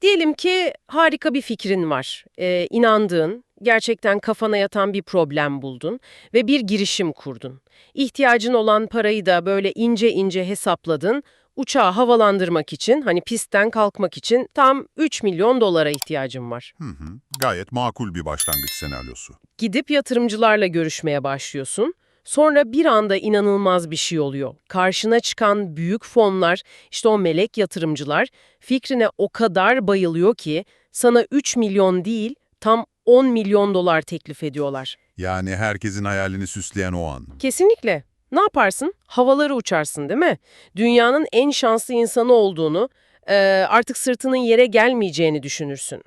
Diyelim ki harika bir fikrin var. İnandığın, gerçekten kafana yatan bir problem buldun ve bir girişim kurdun. İhtiyacın olan parayı da böyle ince ince hesapladın. Uçağı havalandırmak için, hani pistten kalkmak için tam 3 milyon dolara ihtiyacın var. Hı hı. Gayet makul bir başlangıç senaryosu. Gidip yatırımcılarla görüşmeye başlıyorsun. Sonra bir anda inanılmaz bir şey oluyor. Karşına çıkan büyük fonlar, işte o melek yatırımcılar fikrine o kadar bayılıyor ki sana 3 milyon değil tam 10 milyon dolar teklif ediyorlar. Yani herkesin hayalini süsleyen o an. Kesinlikle. Ne yaparsın? Havalara uçarsın, değil mi? Dünyanın en şanslı insanı olduğunu, artık sırtının yere gelmeyeceğini düşünürsün.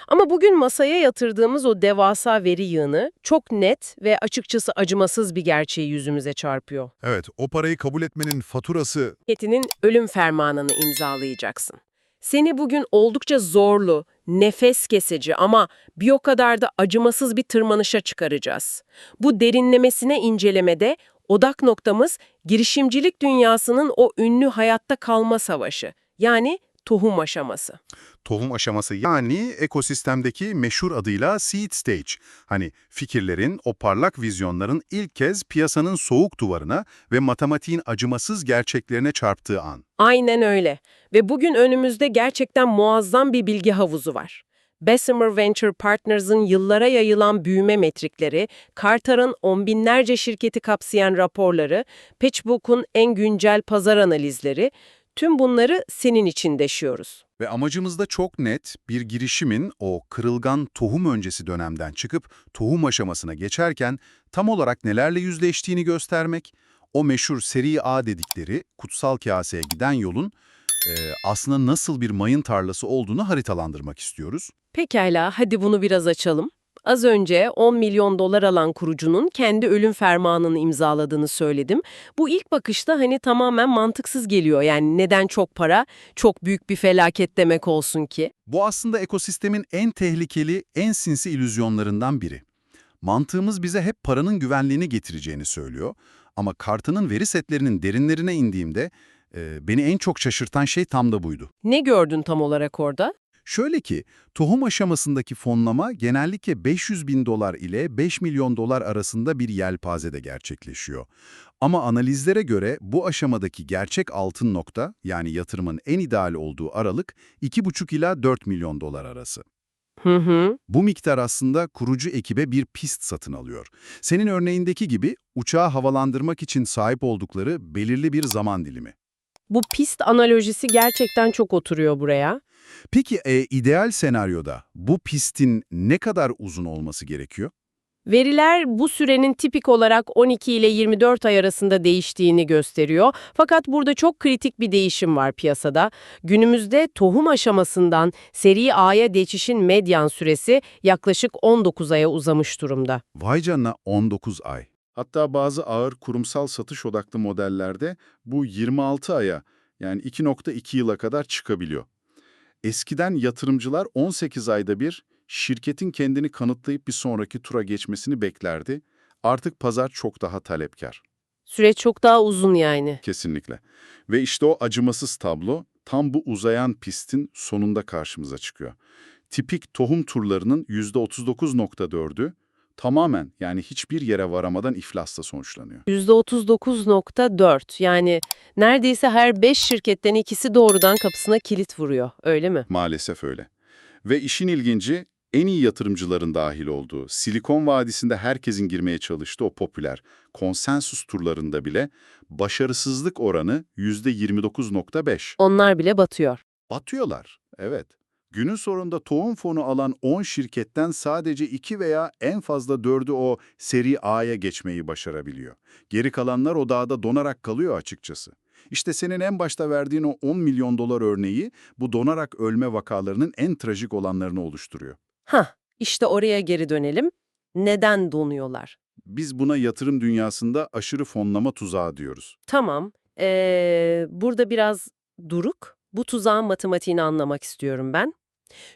Ama bugün masaya yatırdığımız o devasa veri yığını çok net ve açıkçası acımasız bir gerçeği yüzümüze çarpıyor. Evet, o parayı kabul etmenin faturası... Şirketinin ölüm fermanını imzalayacaksın. Seni bugün oldukça zorlu, nefes kesici ama bir o kadar da acımasız bir tırmanışa çıkaracağız. Bu derinlemesine incelemede odak noktamız girişimcilik dünyasının o ünlü hayatta kalma savaşı, yani tohum aşaması. Tohum aşaması yani ekosistemdeki meşhur adıyla seed stage. Hani fikirlerin, o parlak vizyonların ilk kez piyasanın soğuk duvarına ve matematiğin acımasız gerçeklerine çarptığı an. Aynen öyle. Ve bugün önümüzde gerçekten muazzam bir bilgi havuzu var. Bessemer Venture Partners'ın yıllara yayılan büyüme metrikleri, Carter'ın on binlerce şirketi kapsayan raporları, PitchBook'un en güncel pazar analizleri, tüm bunları senin için deşiyoruz. Ve amacımız da çok net, bir girişimin o kırılgan tohum öncesi dönemden çıkıp tohum aşamasına geçerken tam olarak nelerle yüzleştiğini göstermek, o meşhur seri A dedikleri kutsal kaseye giden yolun aslında nasıl bir mayın tarlası olduğunu haritalandırmak istiyoruz. Pekala, hadi bunu biraz açalım. Az önce 10 milyon dolar alan kurucunun kendi ölüm fermanını imzaladığını söyledim. Bu ilk bakışta hani tamamen mantıksız geliyor. Yani neden çok para, çok büyük bir felaket demek olsun ki? Bu aslında ekosistemin en tehlikeli, en sinsi illüzyonlarından biri. Mantığımız bize hep paranın güvenliğini getireceğini söylüyor. Ama Carter'ın veri setlerinin derinlerine indiğimde beni en çok şaşırtan şey tam da buydu. Ne gördün tam olarak orada? Şöyle ki, tohum aşamasındaki fonlama genellikle 500 bin dolar ile 5 milyon dolar arasında bir yelpazede gerçekleşiyor. Ama analizlere göre bu aşamadaki gerçek altın nokta, yani yatırımın en ideal olduğu aralık 2,5 ila 4 milyon dolar arası. Hı hı. Bu miktar aslında kurucu ekibe bir pist satın alıyor. Senin örneğindeki gibi uçağı havalandırmak için sahip oldukları belirli bir zaman dilimi. Bu pist analojisi gerçekten çok oturuyor buraya. Peki ideal senaryoda bu pistin ne kadar uzun olması gerekiyor? Veriler bu sürenin tipik olarak 12 ile 24 ay arasında değiştiğini gösteriyor. Fakat burada çok kritik bir değişim var piyasada. Günümüzde tohum aşamasından seri A'ya geçişin medyan süresi yaklaşık 19 aya uzamış durumda. Vay canına 19 ay. Hatta bazı ağır kurumsal satış odaklı modellerde bu 26 aya yani 2,2 yıla kadar çıkabiliyor. Eskiden yatırımcılar 18 ayda bir şirketin kendini kanıtlayıp bir sonraki tura geçmesini beklerdi. Artık pazar çok daha talepkar. Süreç çok daha uzun yani. Kesinlikle. Ve işte o acımasız tablo tam bu uzayan pistin sonunda karşımıza çıkıyor. Tipik tohum turlarının %39,4'ü tamamen yani hiçbir yere varamadan iflasla sonuçlanıyor. %39,4, yani neredeyse her 5 şirketten ikisi doğrudan kapısına kilit vuruyor, öyle mi? Maalesef öyle. Ve işin ilginci en iyi yatırımcıların dahil olduğu, Silikon Vadisi'nde herkesin girmeye çalıştığı o popüler konsensus turlarında bile başarısızlık oranı %29,5. Onlar bile batıyor. Batıyorlar, evet. Günün sonunda tohum fonu alan 10 şirketten sadece 2 veya en fazla 4'ü o seri A'ya geçmeyi başarabiliyor. Geri kalanlar o dağda donarak kalıyor açıkçası. İşte senin en başta verdiğin o 10 milyon dolar örneği bu donarak ölme vakalarının en trajik olanlarını oluşturuyor. Hah, işte oraya geri dönelim. Neden donuyorlar? Biz buna yatırım dünyasında aşırı fonlama tuzağı diyoruz. Tamam, burada biraz duruk. Bu tuzağın matematiğini anlamak istiyorum ben.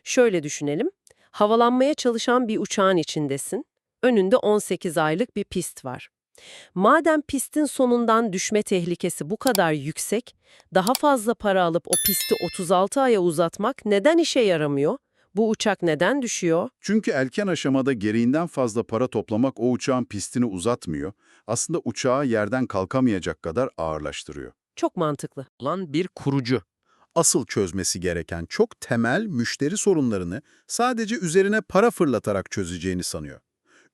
Şöyle düşünelim. Havalanmaya çalışan bir uçağın içindesin. Önünde 18 aylık bir pist var. Madem pistin sonundan düşme tehlikesi bu kadar yüksek, daha fazla para alıp o pisti 36 aya uzatmak neden işe yaramıyor? Bu uçak neden düşüyor? Çünkü erken aşamada gereğinden fazla para toplamak o uçağın pistini uzatmıyor, aslında uçağı yerden kalkamayacak kadar ağırlaştırıyor. Çok mantıklı. Olan bir kurucu. Asıl çözmesi gereken çok temel müşteri sorunlarını sadece üzerine para fırlatarak çözeceğini sanıyor.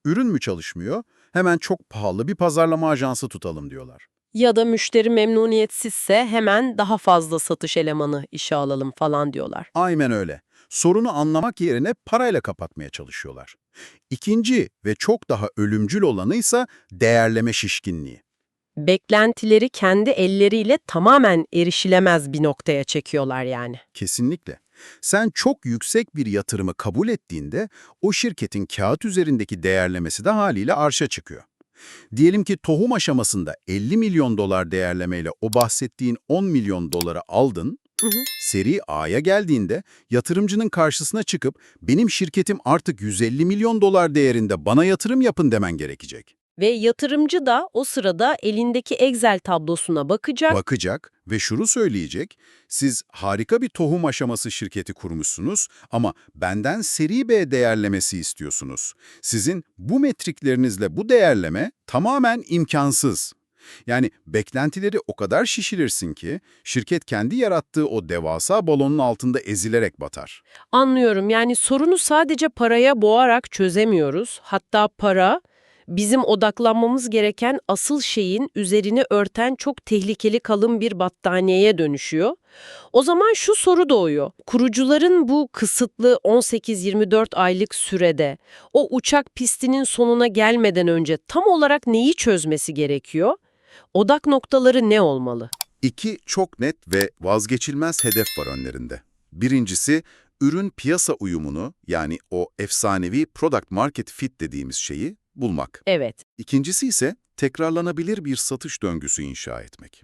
Ürün mü çalışmıyor? Hemen çok pahalı bir pazarlama ajansı tutalım diyorlar. Ya da müşteri memnuniyetsizse hemen daha fazla satış elemanı işe alalım falan diyorlar. Aynen öyle. Sorunu anlamak yerine parayla kapatmaya çalışıyorlar. İkinci ve çok daha ölümcül olanı ise değerleme şişkinliği. Beklentileri kendi elleriyle tamamen erişilemez bir noktaya çekiyorlar yani. Kesinlikle. Sen çok yüksek bir yatırımı kabul ettiğinde o şirketin kağıt üzerindeki değerlemesi de haliyle arşa çıkıyor. Diyelim ki tohum aşamasında 50 milyon dolar değerlemeyle o bahsettiğin 10 milyon doları aldın, Hı hı. seri A'ya geldiğinde yatırımcının karşısına çıkıp benim şirketim artık 150 milyon dolar değerinde bana yatırım yapın demen gerekecek. Ve yatırımcı da o sırada elindeki Excel tablosuna bakacak. Bakacak ve şunu söyleyecek, siz harika bir tohum aşaması şirketi kurmuşsunuz ama benden seri B değerlemesi istiyorsunuz. Sizin bu metriklerinizle bu değerleme tamamen imkansız. Yani beklentileri o kadar şişirirsin ki şirket kendi yarattığı o devasa balonun altında ezilerek batar. Anlıyorum. Yani sorunu sadece paraya boğarak çözemiyoruz. Hatta para bizim odaklanmamız gereken asıl şeyin üzerini örten çok tehlikeli kalın bir battaniyeye dönüşüyor. O zaman şu soru doğuyor. Kurucuların bu kısıtlı 18-24 aylık sürede o uçak pistinin sonuna gelmeden önce tam olarak neyi çözmesi gerekiyor? Odak noktaları ne olmalı? İki çok net ve vazgeçilmez hedef var önlerinde. Birincisi, ürün piyasa uyumunu, yani o efsanevi product market fit dediğimiz şeyi bulmak. Evet. İkincisi ise tekrarlanabilir bir satış döngüsü inşa etmek.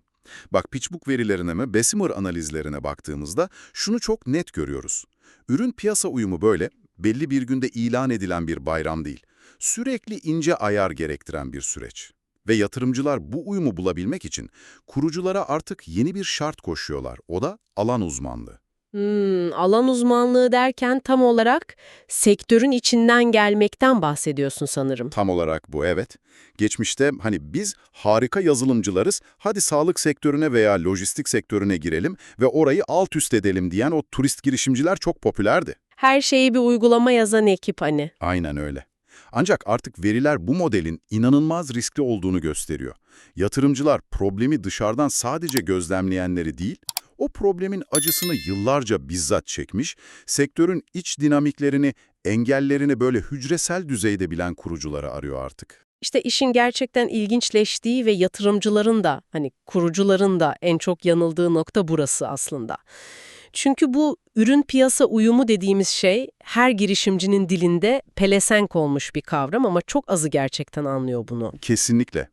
Bak, PitchBook verilerine mi, Bessemer analizlerine baktığımızda şunu çok net görüyoruz. Ürün piyasa uyumu böyle, belli bir günde ilan edilen bir bayram değil. Sürekli ince ayar gerektiren bir süreç. Ve yatırımcılar bu uyumu bulabilmek için kuruculara artık yeni bir şart koşuyorlar. O da alan uzmanlığı. Alan uzmanlığı derken tam olarak sektörün içinden gelmekten bahsediyorsun sanırım. Tam olarak bu, evet. Geçmişte hani biz harika yazılımcılarız, hadi sağlık sektörüne veya lojistik sektörüne girelim ve orayı alt üst edelim diyen o turist girişimciler çok popülerdi. Her şeyi bir uygulama yazan ekip hani. Aynen öyle. Ancak artık veriler bu modelin inanılmaz riskli olduğunu gösteriyor. Yatırımcılar problemi dışarıdan sadece gözlemleyenleri değil, o problemin acısını yıllarca bizzat çekmiş, sektörün iç dinamiklerini, engellerini böyle hücresel düzeyde bilen kurucuları arıyor artık. İşte işin gerçekten ilginçleştiği ve yatırımcıların da hani kurucuların da en çok yanıldığı nokta burası aslında. Çünkü bu ürün piyasa uyumu dediğimiz şey her girişimcinin dilinde pelesenk olmuş bir kavram ama çok azı gerçekten anlıyor bunu. Kesinlikle.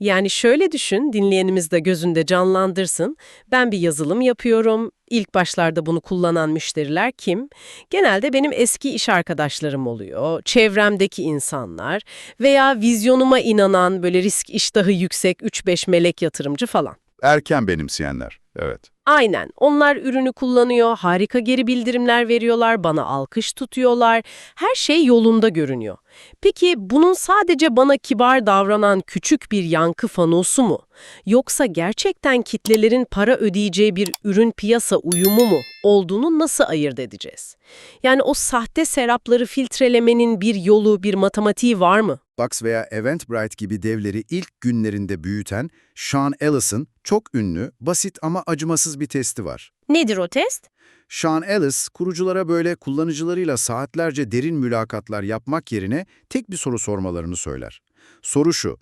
Yani şöyle düşün, dinleyenimiz de gözünde canlandırsın. Ben bir yazılım yapıyorum. İlk başlarda bunu kullanan müşteriler kim? Genelde benim eski iş arkadaşlarım oluyor, çevremdeki insanlar veya vizyonuma inanan böyle risk iştahı yüksek 3-5 melek yatırımcı falan. Erken benimseyenler, evet. Aynen. Onlar ürünü kullanıyor, harika geri bildirimler veriyorlar, bana alkış tutuyorlar. Her şey yolunda görünüyor. Peki bunun sadece bana kibar davranan küçük bir yankı fanosu mu? Yoksa gerçekten kitlelerin para ödeyeceği bir ürün piyasa uyumu mu olduğunu nasıl ayırt edeceğiz? Yani o sahte serapları filtrelemenin bir yolu, bir matematiği var mı? Box veya Eventbrite gibi devleri ilk günlerinde büyüten Sean Ellis'ın çok ünlü, basit ama acımasız bir testi var. Nedir o test? Sean Ellis, kuruculara böyle kullanıcılarıyla saatlerce derin mülakatlar yapmak yerine tek bir soru sormalarını söyler. Soru şu: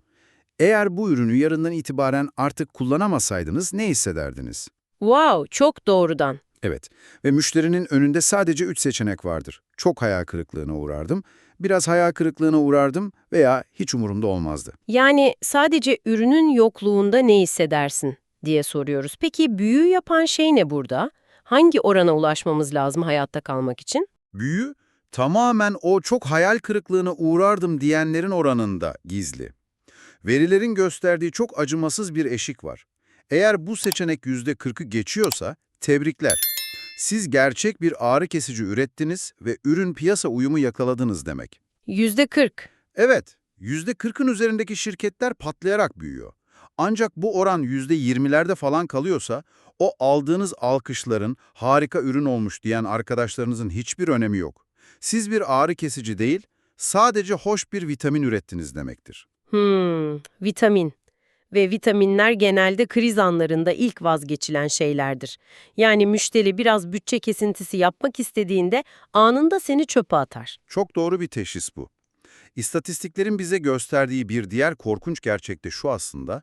eğer bu ürünü yarından itibaren artık kullanamasaydınız ne hissederdiniz? Wow, çok doğrudan. Evet ve müşterinin önünde sadece 3 seçenek vardır. Çok hayal kırıklığına uğrardım, biraz hayal kırıklığına uğrardım veya hiç umurumda olmazdı. Yani sadece ürünün yokluğunda ne hissedersin diye soruyoruz. Peki büyü yapan şey ne burada? Hangi orana ulaşmamız lazım hayatta kalmak için? Büyü tamamen o çok hayal kırıklığına uğrardım diyenlerin oranında gizli. Verilerin gösterdiği çok acımasız bir eşik var. Eğer bu seçenek %40'ı geçiyorsa, tebrikler. Siz gerçek bir ağrı kesici ürettiniz ve ürün piyasa uyumu yakaladınız demek. %40. Evet, %40'ın üzerindeki şirketler patlayarak büyüyor. Ancak bu oran %20'lerde falan kalıyorsa, o aldığınız alkışların harika ürün olmuş diyen arkadaşlarınızın hiçbir önemi yok. Siz bir ağrı kesici değil, sadece hoş bir vitamin ürettiniz demektir. Vitamin. Ve vitaminler genelde kriz anlarında ilk vazgeçilen şeylerdir. Yani müşteri biraz bütçe kesintisi yapmak istediğinde anında seni çöpe atar. Çok doğru bir teşhis bu. İstatistiklerin bize gösterdiği bir diğer korkunç gerçek de şu aslında,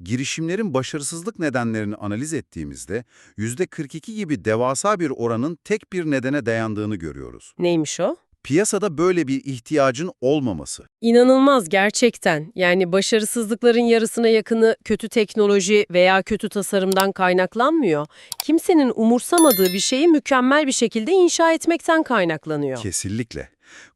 girişimlerin başarısızlık nedenlerini analiz ettiğimizde %42 gibi devasa bir oranın tek bir nedene dayandığını görüyoruz. Neymiş o? Piyasada böyle bir ihtiyacın olmaması. İnanılmaz gerçekten. Yani başarısızlıkların yarısına yakını kötü teknoloji veya kötü tasarımdan kaynaklanmıyor. Kimsenin umursamadığı bir şeyi mükemmel bir şekilde inşa etmekten kaynaklanıyor. Kesinlikle.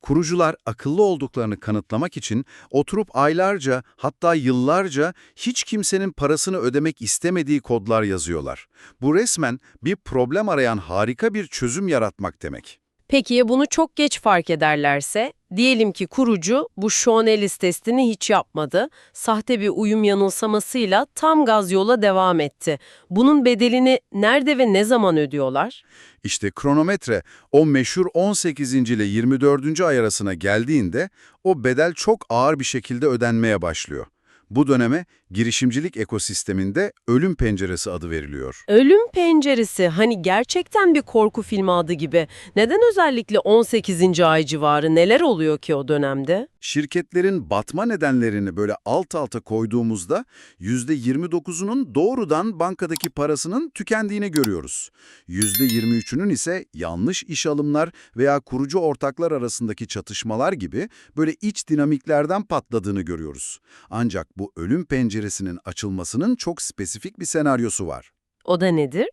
Kurucular akıllı olduklarını kanıtlamak için oturup aylarca hatta yıllarca hiç kimsenin parasını ödemek istemediği kodlar yazıyorlar. Bu resmen bir problem arayan harika bir çözüm yaratmak demek. Peki ya bunu çok geç fark ederlerse? Diyelim ki kurucu bu Sean Ellis testini hiç yapmadı, sahte bir uyum yanılsamasıyla tam gaz yola devam etti. Bunun bedelini nerede ve ne zaman ödüyorlar? İşte kronometre o meşhur 18. ile 24. ay arasına geldiğinde o bedel çok ağır bir şekilde ödenmeye başlıyor. Bu döneme girişimcilik ekosisteminde ölüm penceresi adı veriliyor. Ölüm penceresi, hani gerçekten bir korku filmi adı gibi. Neden özellikle 18. ay civarı, neler oluyor ki o dönemde? Şirketlerin batma nedenlerini böyle alt alta koyduğumuzda %29'unun doğrudan bankadaki parasının tükendiğini görüyoruz. %23'ünün ise yanlış iş alımlar veya kurucu ortaklar arasındaki çatışmalar gibi böyle iç dinamiklerden patladığını görüyoruz. Ancak bu ölüm penceresinin açılmasının çok spesifik bir senaryosu var. O da nedir?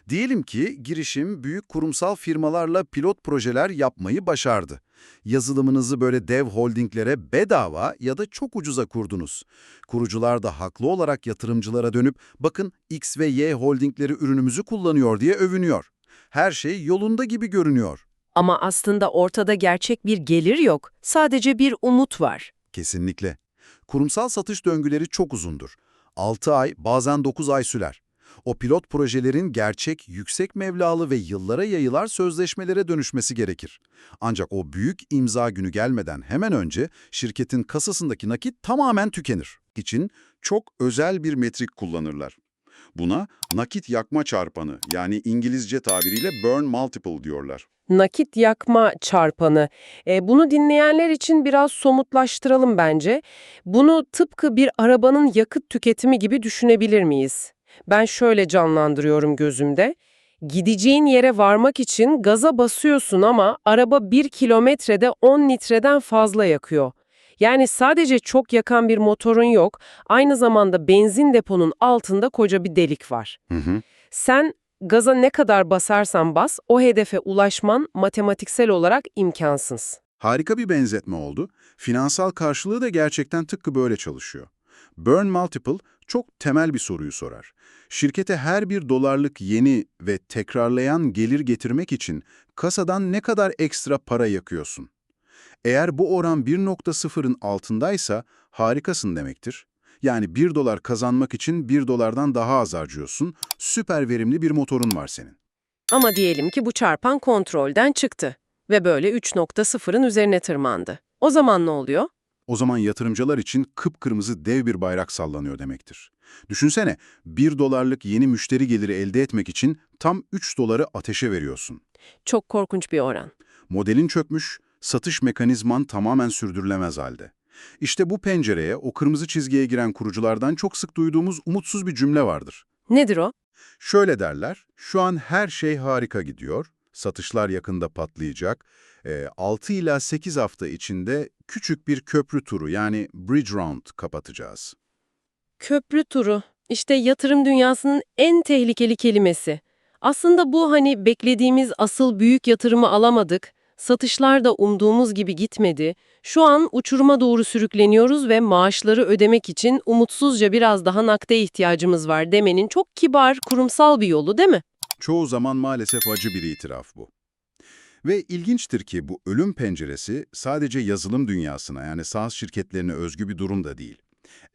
Diyelim ki girişim büyük kurumsal firmalarla pilot projeler yapmayı başardı. Yazılımınızı böyle dev holdinglere bedava ya da çok ucuza kurdunuz. Kurucular da haklı olarak yatırımcılara dönüp bakın X ve Y holdingleri ürünümüzü kullanıyor diye övünüyor. Her şey yolunda gibi görünüyor. Ama aslında ortada gerçek bir gelir yok. Sadece bir umut var. Kesinlikle. Kurumsal satış döngüleri çok uzundur. 6 ay, bazen 9 ay sürer. O pilot projelerin gerçek, yüksek mevlalı ve yıllara yayılar sözleşmelere dönüşmesi gerekir. Ancak o büyük imza günü gelmeden hemen önce şirketin kasasındaki nakit tamamen tükenir. İçin çok özel bir metrik kullanırlar. Buna nakit yakma çarpanı, yani İngilizce tabiriyle burn multiple diyorlar. Nakit yakma çarpanı. Bunu dinleyenler için biraz somutlaştıralım bence. Bunu tıpkı bir arabanın yakıt tüketimi gibi düşünebilir miyiz? Ben şöyle canlandırıyorum gözümde. Gideceğin yere varmak için gaza basıyorsun ama araba 1 kilometrede 10 litreden fazla yakıyor. Yani sadece çok yakan bir motorun yok, aynı zamanda benzin deponun altında koca bir delik var. Sen gaza ne kadar basarsan bas, o hedefe ulaşman matematiksel olarak imkansız. Harika bir benzetme oldu. Finansal karşılığı da gerçekten tıpkı böyle çalışıyor. Burn Multiple çok temel bir soruyu sorar. Şirkete her $1 yeni ve tekrarlayan gelir getirmek için kasadan ne kadar ekstra para yakıyorsun? Eğer bu oran 1.0'ın altındaysa harikasın demektir. Yani $1 kazanmak için $1'dan daha az harcıyorsun, süper verimli bir motorun var senin. Ama diyelim ki bu çarpan kontrolden çıktı ve böyle 3.0'ın üzerine tırmandı. O zaman ne oluyor? O zaman yatırımcılar için kıpkırmızı dev bir bayrak sallanıyor demektir. Düşünsene, $1 yeni müşteri geliri elde etmek için tam $3 ateşe veriyorsun. Çok korkunç bir oran. Modelin çökmüş, satış mekanizman tamamen sürdürülemez halde. İşte bu pencereye, o kırmızı çizgiye giren kuruculardan çok sık duyduğumuz umutsuz bir cümle vardır. Nedir o? Şöyle derler, şu an her şey harika gidiyor, satışlar yakında patlayacak, 6 ila 8 hafta içinde küçük bir köprü turu yani bridge round kapatacağız. Köprü turu. İşte yatırım dünyasının en tehlikeli kelimesi. Aslında bu hani beklediğimiz asıl büyük yatırımı alamadık, Satışlar da umduğumuz gibi gitmedi. Şu an uçuruma doğru sürükleniyoruz ve maaşları ödemek için umutsuzca biraz daha nakde ihtiyacımız var demenin çok kibar, kurumsal bir yolu değil mi? Çoğu zaman maalesef acı bir itiraf bu. Ve ilginçtir ki bu ölüm penceresi sadece yazılım dünyasına yani SaaS şirketlerine özgü bir durum da değil.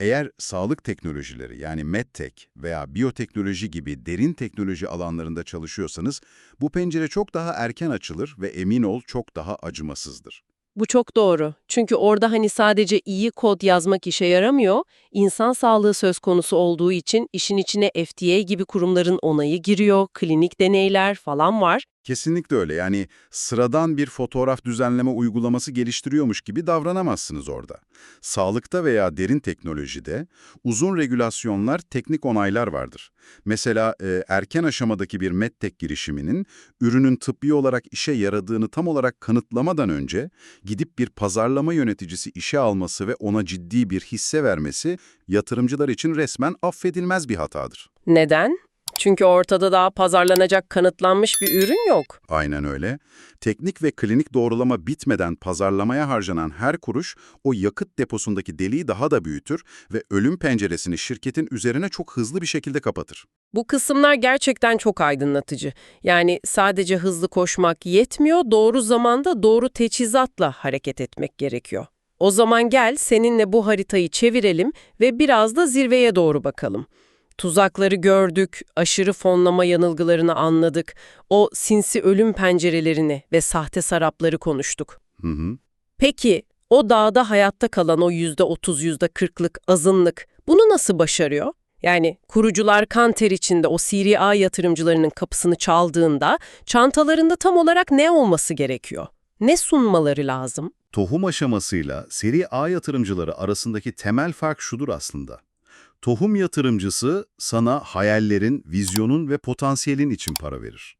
Eğer sağlık teknolojileri yani medtech veya biyoteknoloji gibi derin teknoloji alanlarında çalışıyorsanız bu pencere çok daha erken açılır ve emin ol çok daha acımasızdır. Bu çok doğru. Çünkü orada hani sadece iyi kod yazmak işe yaramıyor, insan sağlığı söz konusu olduğu için işin içine FDA gibi kurumların onayı giriyor, klinik deneyler falan var. Kesinlikle öyle. Yani sıradan bir fotoğraf düzenleme uygulaması geliştiriyormuş gibi davranamazsınız orada. Sağlıkta veya derin teknolojide uzun regülasyonlar, teknik onaylar vardır. Mesela erken aşamadaki bir medtech girişiminin ürünün tıbbi olarak işe yaradığını tam olarak kanıtlamadan önce gidip bir pazarlama yöneticisi işe alması ve ona ciddi bir hisse vermesi yatırımcılar için resmen affedilmez bir hatadır. Neden? Çünkü ortada daha pazarlanacak kanıtlanmış bir ürün yok. Aynen öyle. Teknik ve klinik doğrulama bitmeden pazarlamaya harcanan her kuruş o yakıt deposundaki deliği daha da büyütür ve ölüm penceresini şirketin üzerine çok hızlı bir şekilde kapatır. Bu kısımlar gerçekten çok aydınlatıcı. Yani sadece hızlı koşmak yetmiyor, doğru zamanda doğru teçhizatla hareket etmek gerekiyor. O zaman gel seninle bu haritayı çevirelim ve biraz da zirveye doğru bakalım. Tuzakları gördük, aşırı fonlama yanılgılarını anladık, o sinsi ölüm pencerelerini ve sahte sarapları konuştuk. Hı hı. Peki, o dağda hayatta kalan o %30, %40'lık azınlık bunu nasıl başarıyor? Yani kurucular kan ter içinde o Serie A yatırımcılarının kapısını çaldığında çantalarında tam olarak ne olması gerekiyor? Ne sunmaları lazım? Tohum aşamasıyla seri A yatırımcıları arasındaki temel fark şudur aslında. Tohum yatırımcısı sana hayallerin, vizyonun ve potansiyelin için para verir.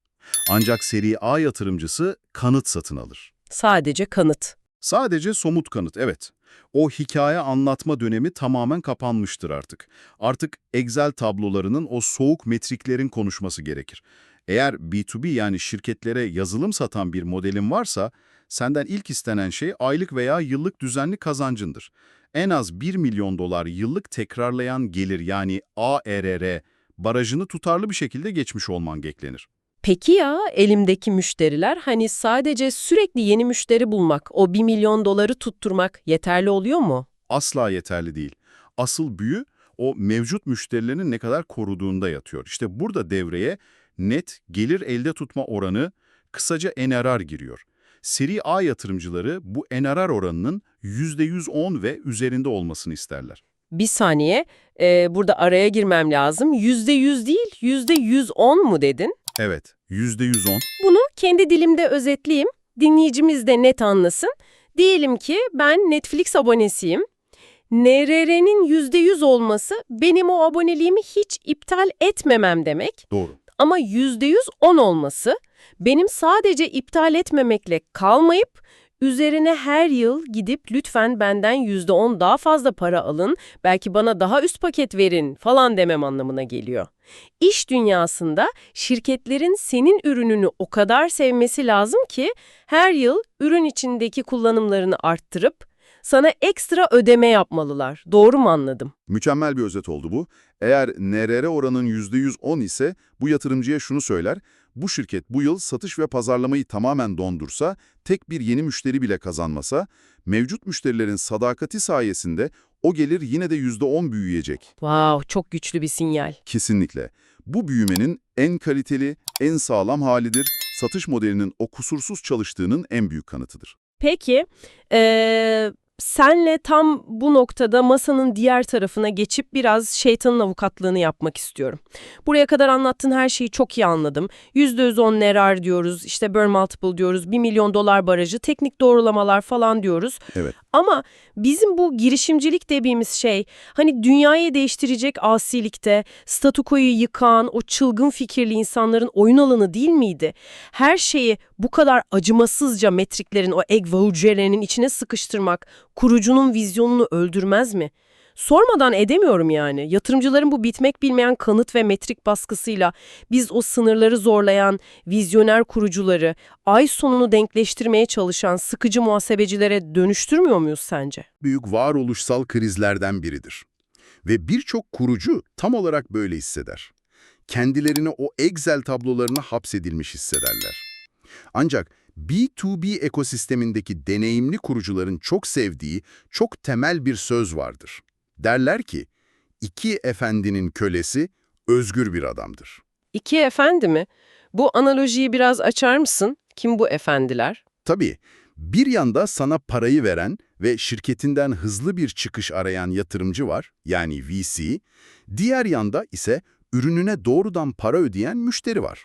Ancak seri A yatırımcısı kanıt satın alır. Sadece kanıt. Sadece somut kanıt, evet. O hikaye anlatma dönemi tamamen kapanmıştır artık. Artık Excel tablolarının o soğuk metriklerin konuşması gerekir. Eğer B2B yani şirketlere yazılım satan bir modelin varsa, senden ilk istenen şey aylık veya yıllık düzenli kazancındır. En az 1 milyon dolar yıllık tekrarlayan gelir yani ARR barajını tutarlı bir şekilde geçmiş olman beklenir. Peki ya elimdeki müşteriler hani sadece sürekli yeni müşteri bulmak, o 1 milyon doları tutturmak yeterli oluyor mu? Asla yeterli değil. Asıl büyü o mevcut müşterilerini ne kadar koruduğunda yatıyor. İşte burada devreye net gelir elde tutma oranı, kısaca NRR giriyor. Seri A yatırımcıları bu NRR oranının %110 ve üzerinde olmasını isterler. Bir saniye, burada araya girmem lazım. %100 değil, %110 mu dedin? Evet, %110. Bunu kendi dilimde özetleyeyim, dinleyicimiz de net anlasın. Diyelim ki ben Netflix abonesiyim. NRR'nin %100 olması benim o aboneliğimi hiç iptal etmemem demek. Doğru. Ama %110 olması benim sadece iptal etmemekle kalmayıp üzerine her yıl gidip lütfen benden %10 daha fazla para alın, belki bana daha üst paket verin falan demem anlamına geliyor. İş dünyasında şirketlerin senin ürününü o kadar sevmesi lazım ki her yıl ürün içindeki kullanımlarını arttırıp sana ekstra ödeme yapmalılar. Doğru mu anladım? Mükemmel bir özet oldu bu. Eğer NRR oranın %110 ise bu yatırımcıya şunu söyler, bu şirket bu yıl satış ve pazarlamayı tamamen dondursa, tek bir yeni müşteri bile kazanmasa, mevcut müşterilerin sadakati sayesinde o gelir yine de %10 büyüyecek. Wow, çok güçlü bir sinyal. Kesinlikle. Bu büyümenin en kaliteli, en sağlam halidir, satış modelinin o kusursuz çalıştığının en büyük kanıtıdır. Peki, senle tam bu noktada masanın diğer tarafına geçip biraz şeytanın avukatlığını yapmak istiyorum. Buraya kadar anlattığın her şeyi çok iyi anladım. %110 NRR diyoruz, işte burn multiple diyoruz, 1 milyon dolar barajı, teknik doğrulamalar falan diyoruz. Evet. Ama bizim bu girişimcilik dediğimiz şey, hani dünyayı değiştirecek asilikte, statükoyu yıkan, o çılgın fikirli insanların oyun alanı değil miydi? Her şeyi bu kadar acımasızca metriklerin, o egg voucher'lerinin içine sıkıştırmak, kurucunun vizyonunu öldürmez mi? Sormadan edemiyorum yani. Yatırımcıların bu bitmek bilmeyen kanıt ve metrik baskısıyla biz o sınırları zorlayan vizyoner kurucuları, ay sonunu denkleştirmeye çalışan sıkıcı muhasebecilere dönüştürmüyor muyuz sence? Büyük varoluşsal krizlerden biridir. Ve birçok kurucu tam olarak böyle hisseder. Kendilerini o Excel tablolarına hapsedilmiş hissederler. Ancak B2B ekosistemindeki deneyimli kurucuların çok sevdiği çok temel bir söz vardır. Derler ki, iki efendinin kölesi özgür bir adamdır. İki efendi mi? Bu analojiyi biraz açar mısın? Kim bu efendiler? Tabii, bir yanda sana parayı veren ve şirketinden hızlı bir çıkış arayan yatırımcı var, yani VC, diğer yanda ise ürününe doğrudan para ödeyen müşteri var.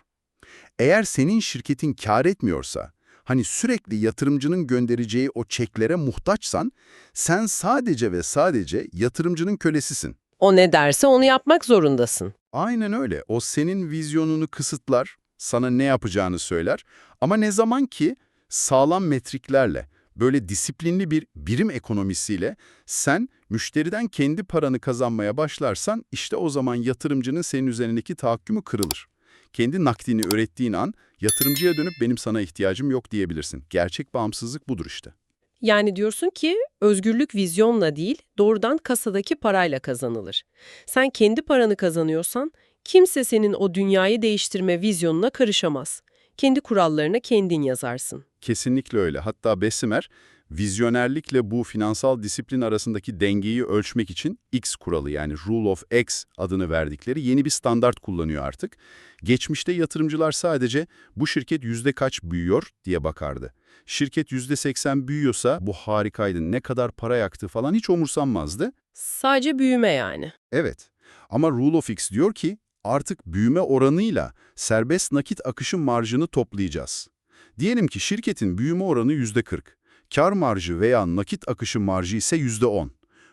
Eğer senin şirketin kar etmiyorsa, hani sürekli yatırımcının göndereceği o çeklere muhtaçsan, sen sadece ve sadece yatırımcının kölesisin. O ne derse onu yapmak zorundasın. Aynen öyle. O senin vizyonunu kısıtlar, sana ne yapacağını söyler ama ne zaman ki sağlam metriklerle, böyle disiplinli bir birim ekonomisiyle sen müşteriden kendi paranı kazanmaya başlarsan işte o zaman yatırımcının senin üzerindeki tahakkümü kırılır. Kendi nakdini ürettiğin an yatırımcıya dönüp benim sana ihtiyacım yok diyebilirsin. Gerçek bağımsızlık budur işte. Yani diyorsun ki özgürlük vizyonla değil, doğrudan kasadaki parayla kazanılır. Sen kendi paranı kazanıyorsan kimse senin o dünyayı değiştirme vizyonuna karışamaz. Kendi kurallarına kendin yazarsın. Kesinlikle öyle. Hatta Bessemer, vizyonerlikle bu finansal disiplin arasındaki dengeyi ölçmek için X kuralı yani Rule of X adını verdikleri yeni bir standart kullanıyor artık. Geçmişte yatırımcılar sadece bu şirket yüzde kaç büyüyor diye bakardı. Şirket %80 büyüyorsa bu harikaydı, ne kadar para yaktı falan hiç umursanmazdı. Sadece büyüme yani. Evet, ama Rule of X diyor ki artık büyüme oranıyla serbest nakit akışı marjını toplayacağız. Diyelim ki şirketin büyüme oranı %40, kar marjı veya nakit akışı marjı ise %10.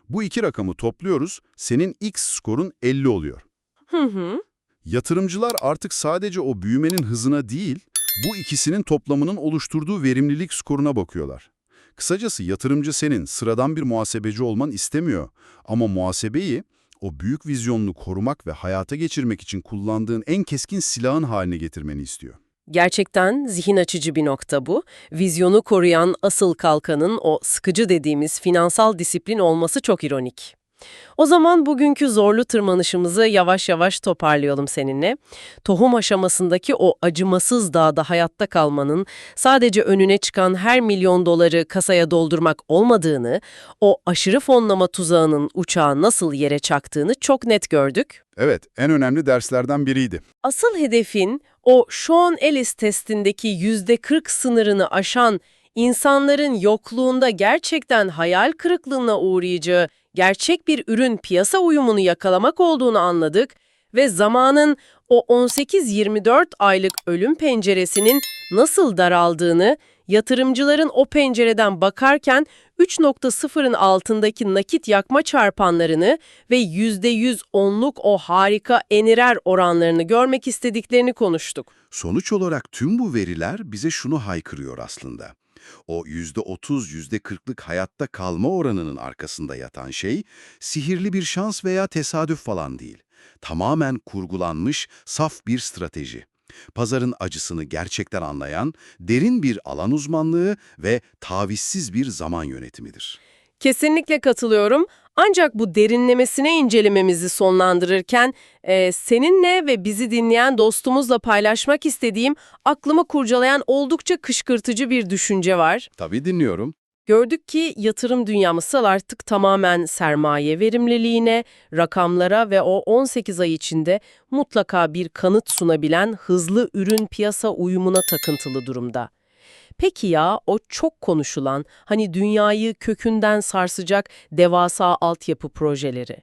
Bu iki rakamı topluyoruz, senin X skorun 50 oluyor. Hı hı. Yatırımcılar artık sadece o büyümenin hızına değil, bu ikisinin toplamının oluşturduğu verimlilik skoruna bakıyorlar. Kısacası yatırımcı senin sıradan bir muhasebeci olman istemiyor ama muhasebeyi o büyük vizyonunu korumak ve hayata geçirmek için kullandığın en keskin silahın haline getirmeni istiyor. Gerçekten zihin açıcı bir nokta bu. Vizyonu koruyan asıl kalkanın o sıkıcı dediğimiz finansal disiplin olması çok ironik. O zaman bugünkü zorlu tırmanışımızı yavaş yavaş toparlayalım seninle. Tohum aşamasındaki o acımasız dağda hayatta kalmanın sadece önüne çıkan her milyon doları kasaya doldurmak olmadığını, o aşırı fonlama tuzağının uçağı nasıl yere çaktığını çok net gördük. Evet, en önemli derslerden biriydi. Asıl hedefin o Sean Ellis testindeki %40 sınırını aşan, insanların yokluğunda gerçekten hayal kırıklığına uğrayacağı gerçek bir ürün piyasa uyumunu yakalamak olduğunu anladık ve zamanın o 18-24 aylık ölüm penceresinin nasıl daraldığını, yatırımcıların o pencereden bakarken 3.0'ın altındaki nakit yakma çarpanlarını ve %100 onluk o harika enirer oranlarını görmek istediklerini konuştuk. Sonuç olarak tüm bu veriler bize şunu haykırıyor aslında. O %30, %40'lık hayatta kalma oranının arkasında yatan şey, sihirli bir şans veya tesadüf falan değil. Tamamen kurgulanmış, saf bir strateji. Pazarın acısını gerçekten anlayan, derin bir alan uzmanlığı ve tavizsiz bir zaman yönetimidir. Kesinlikle katılıyorum. Ancak bu derinlemesine incelememizi sonlandırırken seninle ve bizi dinleyen dostumuzla paylaşmak istediğim aklımı kurcalayan oldukça kışkırtıcı bir düşünce var. Tabii dinliyorum. Gördük ki yatırım dünyası artık tamamen sermaye verimliliğine, rakamlara ve o 18 ay içinde mutlaka bir kanıt sunabilen hızlı ürün piyasa uyumuna takıntılı durumda. Peki ya o çok konuşulan, hani dünyayı kökünden sarsacak devasa altyapı projeleri?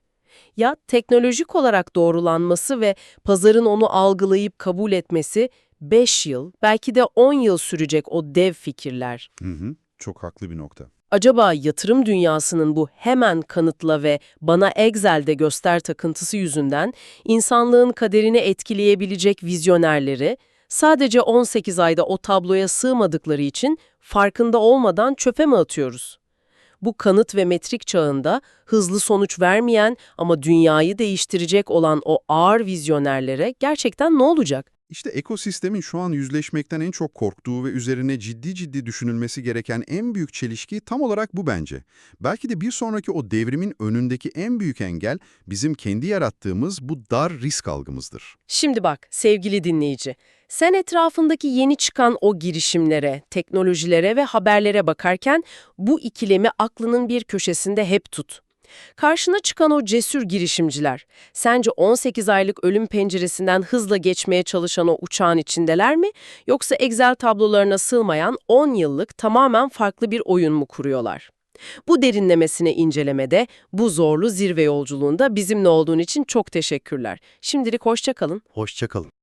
Ya teknolojik olarak doğrulanması ve pazarın onu algılayıp kabul etmesi 5 yıl, belki de 10 yıl sürecek o dev fikirler? Çok haklı bir nokta. Acaba yatırım dünyasının bu hemen kanıtla ve bana Excel'de göster takıntısı yüzünden insanlığın kaderini etkileyebilecek vizyonerleri sadece 18 ayda o tabloya sığmadıkları için farkında olmadan çöpe mi atıyoruz? Bu kanıt ve metrik çağında hızlı sonuç vermeyen ama dünyayı değiştirecek olan o ağır vizyonerlere gerçekten ne olacak? İşte ekosistemin şu an yüzleşmekten en çok korktuğu ve üzerine ciddi düşünülmesi gereken en büyük çelişki tam olarak bu bence. Belki de bir sonraki o devrimin önündeki en büyük engel bizim kendi yarattığımız bu dar risk algımızdır. Şimdi bak sevgili dinleyici, sen etrafındaki yeni çıkan o girişimlere, teknolojilere ve haberlere bakarken bu ikilemi aklının bir köşesinde hep tut. Karşına çıkan o cesur girişimciler, sence 18 aylık ölüm penceresinden hızla geçmeye çalışan o uçağın içindeler mi? Yoksa Excel tablolarına sığmayan 10 yıllık tamamen farklı bir oyun mu kuruyorlar? Bu derinlemesine incelemede, bu zorlu zirve yolculuğunda bizimle olduğun için çok teşekkürler. Şimdilik hoşça kalın. Hoşça kalın.